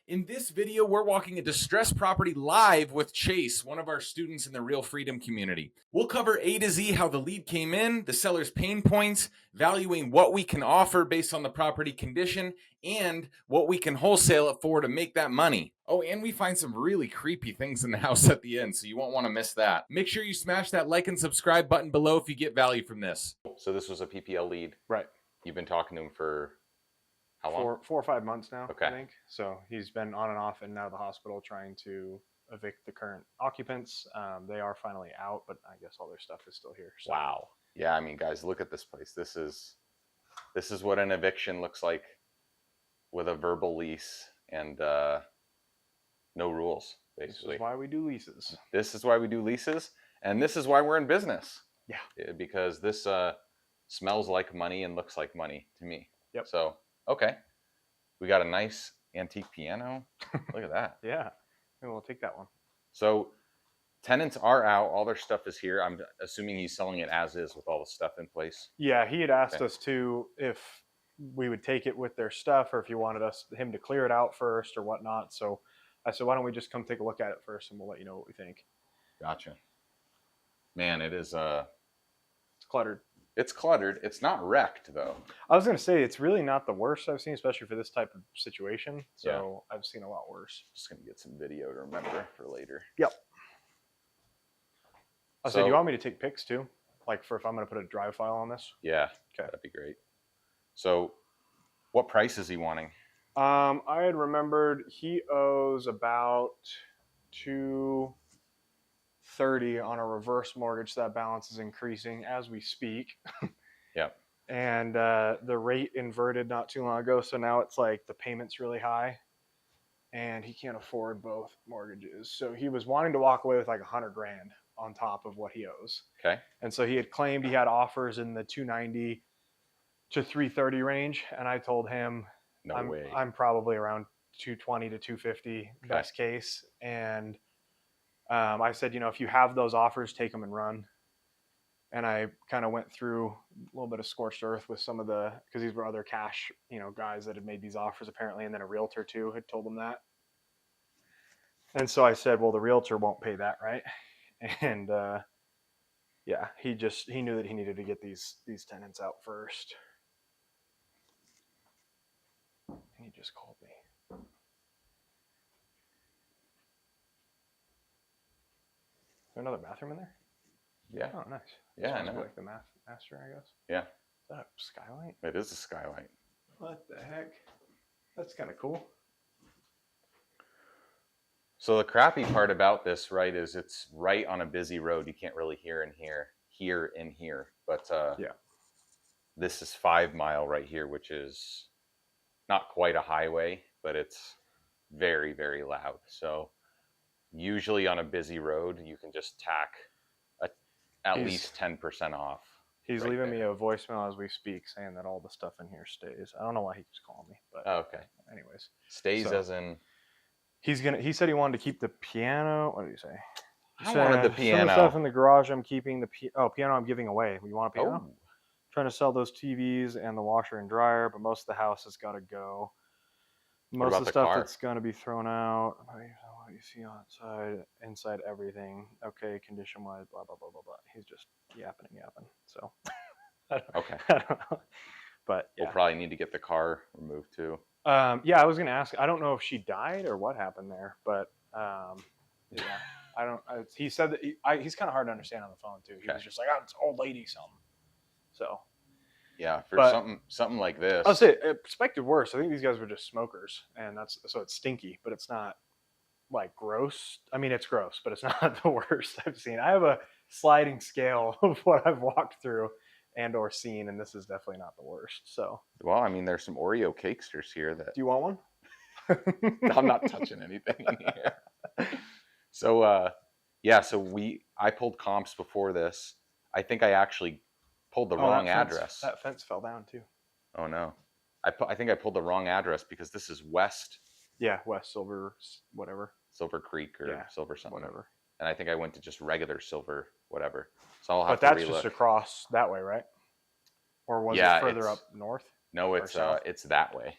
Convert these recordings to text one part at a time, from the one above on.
In this video, we're walking a distressed property live with Chase, one of our students in the Real Freedom community. We'll cover A to Z how the lead came in, the seller's pain points, valuing what we can offer based on the property condition, and what we can wholesale it for to make that money. Oh, and we find some really creepy things in the house at the end, so you won't want to miss that. Make sure you smash that like and subscribe button below if you get value from this. So this was a PPL lead. Right. You've been talking to him for how long? 4 or 5 months now, Okay. I think. So he's been on and off in and out of the hospital trying to evict the current occupants. They are finally out, but I guess all their stuff is still here. So. Wow. Yeah, I mean, guys, look at this place. This is what an eviction looks like with a verbal lease and no rules, basically. This is why we do leases. This is why we do leases, and this is why we're in business. Yeah. Because this smells like money and looks like money to me. Yep. So, okay. We got a nice antique piano. Look at that. Yeah. Maybe we'll take that one. So tenants are out. All their stuff is here. I'm assuming he's selling it as is with all the stuff in place. Yeah, he had asked us to if we would take it with their stuff or if he wanted him to clear it out first or whatnot. So I said, why don't we just come take a look at it first and we'll let you know what we think. Gotcha. Man, it is It's cluttered. It's cluttered. It's not wrecked though. I was going to say it's really not the worst I've seen, especially for this type of situation. So yeah. I've seen a lot worse. Just going to get some video to remember for later. Yep. I said, do you want me to take pics too? Like for if I'm going to put a drive file on this? Yeah. Okay. That'd be great. So what price is he wanting? I had remembered he owes about $230 on a reverse mortgage. So that balance is increasing as we speak. Yep. And the rate inverted not too long ago. So now it's like the payment's really high and he can't afford both mortgages. So he was wanting to walk away with like $100,000 on top of what he owes. Okay. And so he had claimed he had offers in the 290 to 330 range. And I told him, no way. I'm probably around 220 to 250 best case. And I said, if you have those offers, take them and run. And I kind of went through a little bit of scorched earth with some of because these were other cash, guys that had made these offers apparently. And then a realtor too had told them that. And so I said, well, the realtor won't pay that, right? And yeah, he knew that he needed to get these tenants out first. And he just called me. Is there another bathroom in there? Yeah. Oh, nice. Yeah, I know. Like the master, I guess. Yeah. Is that a skylight? It is a skylight. What the heck? That's kind of cool. So the crappy part about this, right, is it's right on a busy road. You can't really hear in here. But yeah, this is 5 Mile right here, which is not quite a highway, but it's very, very loud. So usually on a busy road, you can just tack at least 10% off. He's right leaving me a voicemail as we speak saying that all the stuff in here stays. I don't know why he keeps calling me, but okay. Anyways, stays as in he said he wanted to keep the piano. What did he say? I wanted the piano. Some of the stuff in the garage I'm keeping. Piano I'm giving away. You want a piano? Oh. Trying to sell those TVs and the washer and dryer, but most of the house has got to go. Most of the stuff that's going to be thrown out. What you see outside, inside everything. Okay, condition wise, blah blah blah blah blah. He's just yapping. So okay. I don't know. But yeah. We'll probably need to get the car removed too. Yeah, I was going to ask. I don't know if she died or what happened there, but yeah, I don't. He said that he's kind of hard to understand on the phone too. He was just like, "Oh, it's old lady something." So. Yeah, for something like this. I'll say expected worse. I think these guys were just smokers, and so it's stinky, but it's not like gross. I mean, it's gross, but it's not the worst I've seen. I have a sliding scale of what I've walked through and or seen, and this is definitely not the worst. So, well, I mean, there's some Oreo cakesters here that. Do you want one? I'm not touching anything in here. So, yeah. So I pulled comps before this. I think I actually pulled the wrong address. That fence fell down too. Oh no. I think I pulled the wrong address because this is West. Yeah, West Silver, whatever. Silver Creek or Silver something. Whatever. And I think I went to just regular Silver, whatever. So I'll have to. But that's relook. just across that way, right? Or was it further up north? No, it's that way.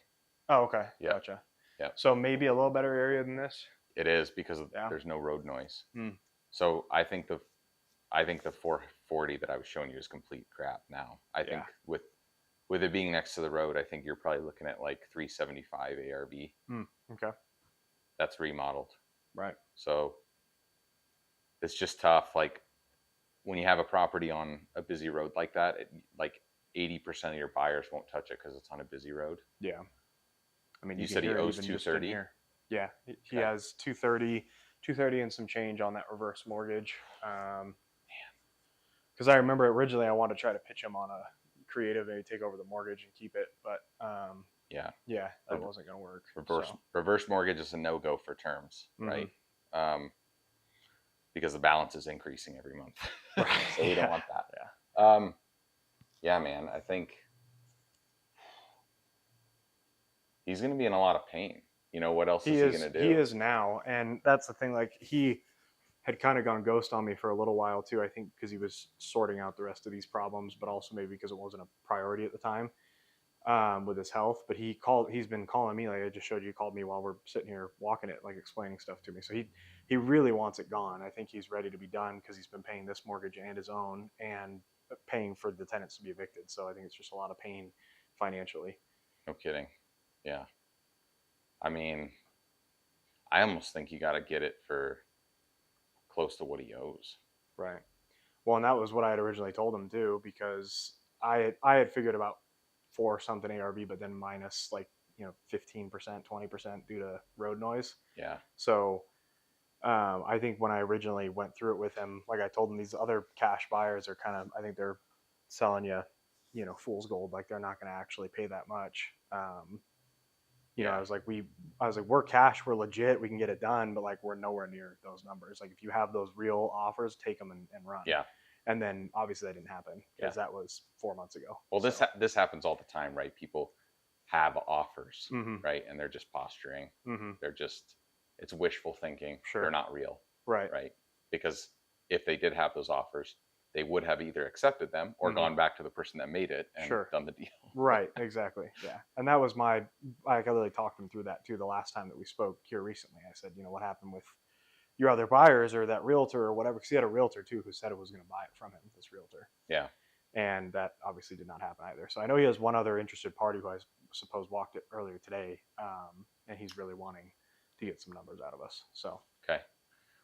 Oh, okay. Yeah. Gotcha. Yep. So maybe a little better area than this. It is because Yeah. there's no road noise. Mm. So I think the 440 that I was showing you is complete crap now. I think with it being next to the road, I think you're probably looking at like 375 ARV. Okay. That's remodeled. Right. So it's just tough. Like when you have a property on a busy road like that, like 80% of your buyers won't touch it because it's on a busy road. Yeah. I mean, You can said he hear it owes even just in 230. here. Yeah, he Okay. has 230 and some change on that reverse mortgage. Because I remember originally I wanted to try to pitch him on a creative and take over the mortgage and keep it, but Yeah. that wasn't going to work. Reverse mortgage is a no-go for terms, right? Because the balance is increasing every month. Right. So we don't want that. Yeah. Yeah, man. I think he's going to be in a lot of pain. You know, what else is he going to do? He is now, and that's the thing. Like, he had kind of gone ghost on me for a little while too. I think because he was sorting out the rest of these problems, but also maybe because it wasn't a priority at the time with his health. But he's been calling me, like I just showed you, he called me while we're sitting here walking it, like explaining stuff to me. So he really wants it gone. I think he's ready to be done because he's been paying this mortgage and his own and paying for the tenants to be evicted. So I think it's just a lot of pain financially. No kidding. Yeah. I mean, I almost think you got to get it for close to what he owes. Right. Well, and that was what I had originally told him too, because I had figured about 4 something ARV, but then minus like 15%, 20% due to road noise. Yeah. So I think when I originally went through it with him, like I told him, these other cash buyers are kind of, I think they're selling you, fool's gold. Like they're not going to actually pay that much. I was like, we're cash, we're legit, we can get it done, but like we're nowhere near those numbers. Like if you have those real offers, take them and run. Yeah. And then obviously that didn't happen because that was 4 months ago. Well, this happens all the time, right? People have offers, right? And they're just posturing. They're just, it's wishful thinking. Sure. They're not real. Right. Right. Because if they did have those offers, they would have either accepted them or gone back to the person that made it and done the deal. Right. Exactly. Yeah. And that was I really talked him through that too the last time that we spoke here recently. I said, what happened with your other buyers or that realtor or whatever? Because he had a realtor too who said it was going to buy it from him, this realtor. Yeah. And that obviously did not happen either. So I know he has one other interested party who I suppose walked it earlier today. And he's really wanting to get some numbers out of us. So. Okay.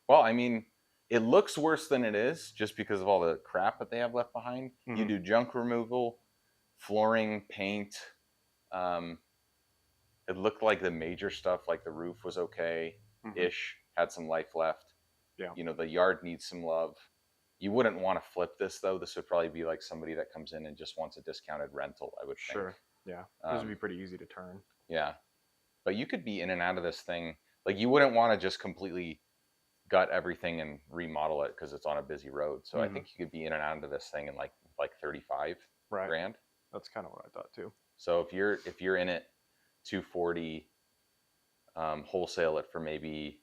Well, I mean, it looks worse than it is just because of all the crap that they have left behind. You do junk removal, flooring, paint. It looked like the major stuff, like the roof was okay-ish, had some life left. Yeah. The yard needs some love. You wouldn't want to flip this, though. This would probably be like somebody that comes in and just wants a discounted rental, I would think. Sure. Yeah. This would be pretty easy to turn. Yeah. But you could be in and out of this thing. Like, you wouldn't want to just completely gut everything and remodel it because it's on a busy road. So I think you could be in and out of this thing in like 35 grand. That's kind of what I thought too. So if you're in it 240, wholesale it for maybe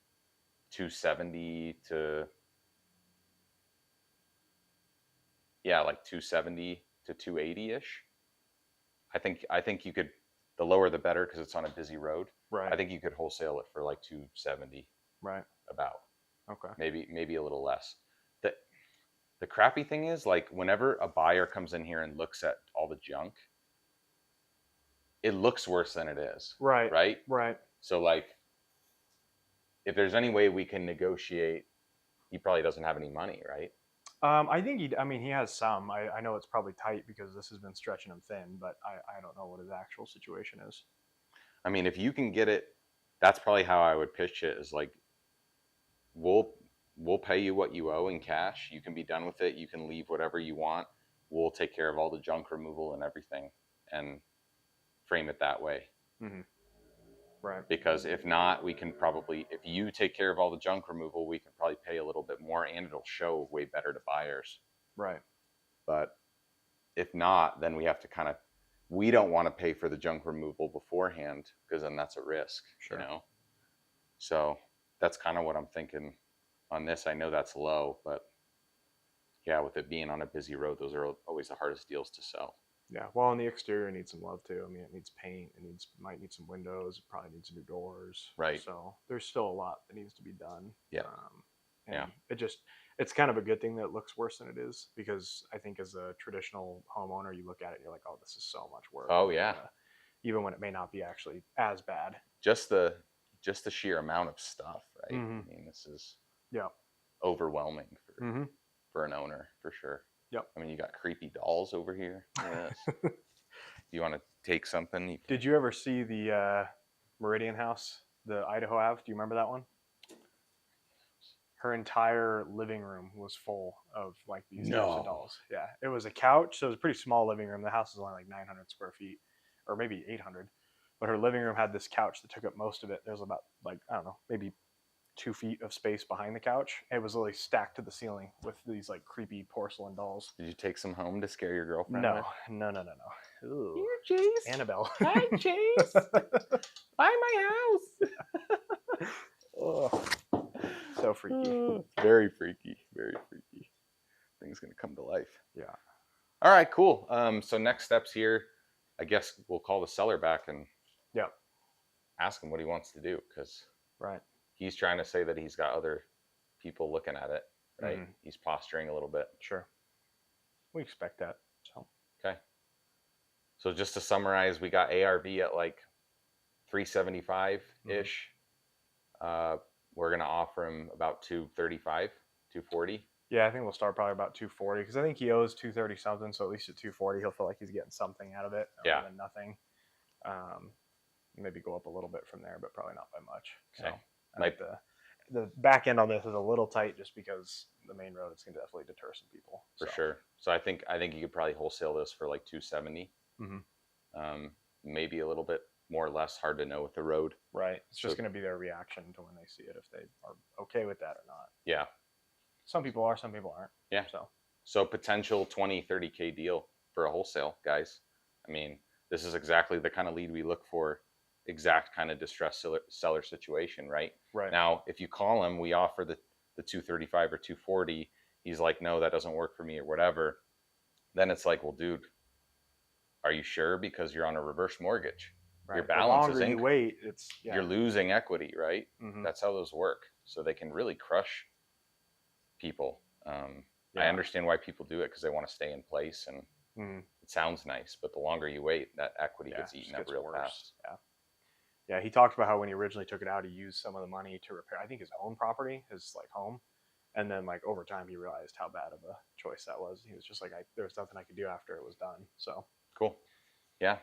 270 to like 270 to 280 ish. I think you could, the lower the better because it's on a busy road. Right. I think you could wholesale it for like 270. Right. About. Okay. Maybe a little less. The crappy thing is, like, whenever a buyer comes in here and looks at all the junk, it looks worse than it is. Right. Right? Right. So, like, if there's any way we can negotiate, he probably doesn't have any money, right? I think he has some. I know it's probably tight because this has been stretching him thin, but I don't know what his actual situation is. I mean, if you can get it, that's probably how I would pitch it, is like, we'll pay you what you owe in cash. You can be done with it. You can leave whatever you want. We'll take care of all the junk removal and everything, and frame it that way. Right. Because if not, we can probably, if you take care of all the junk removal, we can probably pay a little bit more and it'll show way better to buyers. Right. But if not, then we have to we don't want to pay for the junk removal beforehand because then that's a risk, Sure. So that's kind of what I'm thinking on this. I know that's low, but yeah, with it being on a busy road, those are always the hardest deals to sell. Yeah. Well, and the exterior needs some love too. I mean, it needs paint. It might need some windows. It probably needs new doors. Right. So there's still a lot that needs to be done. Yeah. And Yeah. it's kind of a good thing that it looks worse than it is, because I think as a traditional homeowner, you look at it and you're like, oh, this is so much work. Oh yeah. Even when it may not be actually as bad. Just the sheer amount of stuff, right? Mhm. I mean, this is Yeah. overwhelming for Mm-hmm. for an owner, for sure. Yep. I mean, you got creepy dolls over here. Yes. You want to take something? You Did you ever see the Meridian house, the Idaho Ave? Do you remember that one? Her entire living room was full of like these types of dolls. Yeah, it was a couch, so it was a pretty small living room. The house is only like 900 square feet, or maybe 800. But her living room had this couch that took up most of it. There's about, like, I don't know, maybe 2 feet of space behind the couch. It was literally stacked to the ceiling with these like creepy porcelain dolls. Did you take some home to scare your girlfriend? No, with? no. Ooh. Here, Chase. Annabelle. Hi, Chase. Buy my house. Oh, so freaky. Very freaky. Very freaky. Thing's gonna come to life. Yeah. All right, cool. So next steps here, I guess we'll call the seller back and ask him what he wants to do, because Right. he's trying to say that he's got other people looking at it, right? Mhm. He's posturing a little bit. Sure. We expect that. So. Okay. So just to summarize, we got ARV at like 375 ish. We're gonna offer him about 235, 240. Yeah, I think we'll start probably about 240, because I think he owes 230 something. So at least at 240, he'll feel like he's getting something out of it, other than nothing. Maybe go up a little bit from there, but probably not by much. Okay. So I think the back end on this is a little tight, just because the main road is going to definitely deter some people. For sure. So I think you could probably wholesale this for like 270. Mm-hmm. Maybe a little bit more or less, hard to know with the road. Right. It's just going to be their reaction to when they see it, if they are okay with that or not. Yeah. Some people are, some people aren't. Yeah. So potential 20, 30K deal for a wholesale, guys. I mean, this is exactly the kind of lead we look for. Exact kind of distressed seller situation, right? Right. Now, if you call him, we offer the 235 or 240. He's like, no, that doesn't work for me, or whatever. Then it's like, well, dude, are you sure? Because you're on a reverse mortgage. Right. Your balance is the longer you wait, you're losing equity, right? Mm-hmm. That's how those work. So they can really crush people. I understand why people do it, because they want to stay in place, and it sounds nice. But the longer you wait, that equity gets eaten up real fast. Yeah, he talked about how when he originally took it out, he used some of the money to repair, I think, his own property, his like home. And then like over time, he realized how bad of a choice that was. He was just like, there was nothing I could do after it was done. So cool. Yeah.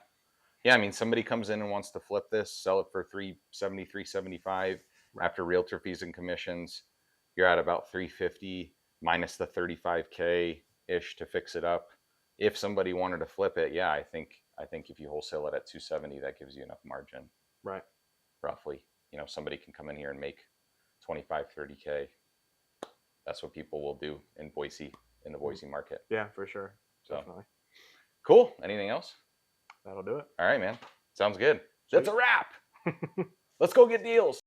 I mean, somebody comes in and wants to flip this, sell it for 370, 375 after realtor fees and commissions. You're at about 350 minus the 35K ish to fix it up. If somebody wanted to flip it, I think if you wholesale it at 270, that gives you enough margin. Right. Roughly. Somebody can come in here and make 25, 30K. That's what people will do in Boise, in the Boise market. Yeah, for sure. So, definitely. Cool. Anything else? That'll do it. All right, man. Sounds good. That's a wrap. Let's go get deals.